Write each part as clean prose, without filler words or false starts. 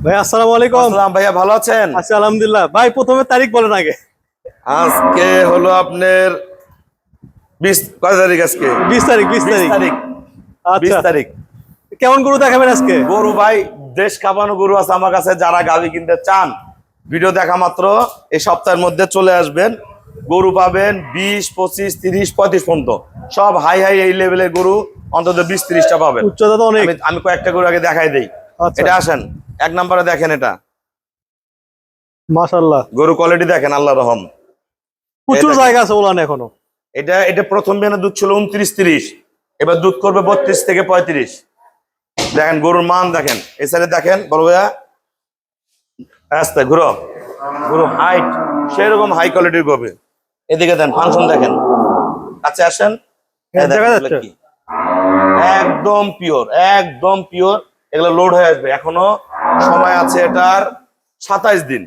ভাই আসসালামু আলাইকুম। আসসালাম ভাইয়া, ভালো আছেন? আছি আলহামদুলিল্লাহ। ভাই প্রথমে তারিখ বলেন আগে। আজকে হলো আপনার 20 কয় তারিখ আজকে? 20 তারিখ 20 20 তারিখ। তারিখ। 20 আচ্ছা, তারিখ। কেমন গরু দেখাবেন আজকে? গরু ভাই, দেশ কাঁপানো গরু আছে আমার কাছে। যারা গাভী কিনতে চান ভিডিও দেখা মাত্র এই সপ্তাহের মধ্যে চলে আসবেন। গরু পাবেন 20, 25, 30, 35 পর্যন্ত। সব হাই হাই এই লেভেলের গরু অন্তত 20-30টা পাবেন। উচ্চতা তো অনেক। আমি কয়েকটা গরু আগে দেখাই দেই। আচ্ছা, এটা আসেন, 1 নম্বরে দেখেন। এটা মাশাআল্লাহ, গরু কোয়ালিটি দেখেন, আল্লাহর রহম। প্রচুর দেখেন। জায়গা আছে ওলান এখনো। এটা প্রথম বিয়ানে দুধ ছিল 29-30, এবার দুধ করবে 32 থেকে 35। দেখেন গরুর মান দেখেন, এই সাইডে দেখেন বড় ভাইয়া, আস্তে ঘুরো। গরু হাইট সেরকম হাই কোয়ালিটির গরু। এদিকে দেন, ফাংশন দেখেন, কাছে আসেন। এই দেখেন দেখা এগুলো যাচ্ছে কি, একদম পিওর, একদম পিওর। এগুলো লোড হয়ে আসবে, এখনো সময় আছে এটার 27 দিন।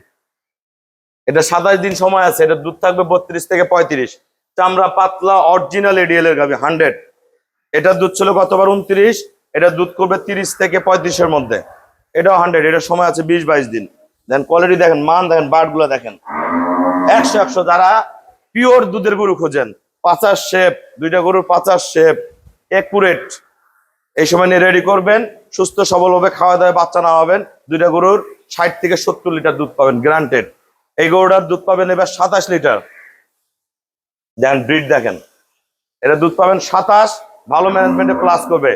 এটা 27 দিন সময় আছে। এটা দুধ থাকবে 32 থেকে 35। চামড়া পাতলা, অরিজিনাল এডিএল এর গাভী 100। এটা দুধ ছিল গতবার 29, এটা দুধ করবে 30 থেকে 35 এর মধ্যে। এটাও 100, এটা সময় আছে 20-22 দিন। দেন কোয়ালিটি দেখেন, মান দেখেন, বার্ড গুলো দেখেন, 100-100। যারা পিওর দুধের গরু খোঁজেন, 50 শেপ, দুইটা গরুর 50 শেপ একুরেট, এই সময় নিয়ে রেডি করবেন। সুস্থ সবল ভাবে খাওয়া দাওয়া বাচ্চা নামাবেন। দুইটা গরুর 60 থেকে 70 লিটার দুধ পাবেন গ্রান্টেড। এই গরুটার দুধ পাবেন এবার 27 লিটার। দেন ব্রিড দেখেন, এটা দুধ পাবেন 27, ভালো ম্যানেজমেন্টে প্লাস করবে।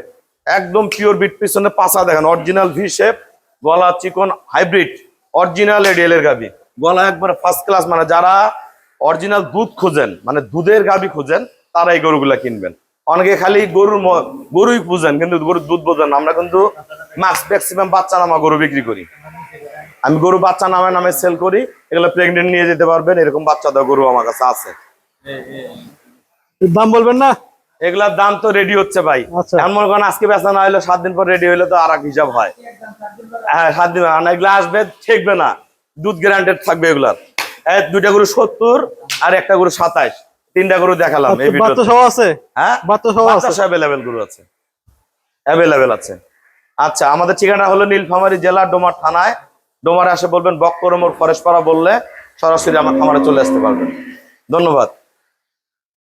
একদম পিওর বিট, পিছনে পাছা দেখেন, অরিজিনাল ভি শেপ, গলা চিকন, হাইব্রিড, অরিজিনাল এডিএল এর গাবি। গলা একবারে ফার্স্ট ক্লাস। মানে যারা অরিজিনাল দুধ খোঁজেন, মানে দুধের গাবি খোঁজেন, তারা এই গরুগুলা কিনবেন। অনেকে খালি গরুই বুঝেন, কিন্তু গরুর দুধ বোঝেন না। আমরা কিন্তু ম্যাক্সিমাম বাচ্চা নামা গরু বিক্রি করি। আমি গরু বাচ্চা নামে নামে সেল করি। এগুলো প্রেগনেন্ট নিয়ে যেতে পারবেন, এরকম বাচ্চা দেওয়া গরু আমার কাছে আছে। দাম বলবেন না? এগুলার দাম তো রেডি হচ্ছে ভাই। আচ্ছা। এমন মনে করেন আজকে বেচা না হলে 7 দিন পর রেডি হলে তো আর এক হিসাব হয়। হ্যাঁ, 7 দিন এগুলো আসবে, ঠেকবে না, দুধ গ্যারান্টেড থাকবে এগুলার। দুইটা গরু 70 আর একটা গরু 27, 3টা গরু দেখালাম এই ভিডিওতে। বাচ্চা সহ আছে? হ্যাঁ, বাচ্চা সহ আছে, অ্যাভেলেবেল গরু আছে, অ্যাভেলেবেল আছে। আচ্ছা, আমাদের ঠিকানা হলো নীলফামারী জেলা, ডোমার থানায়। ডোমারে আসে বলবেন বক্করমোর ফরেস্ট পাড়া বললে সরাসরি আমার খামারে চলে আসতে পারবেন। ধন্যবাদ।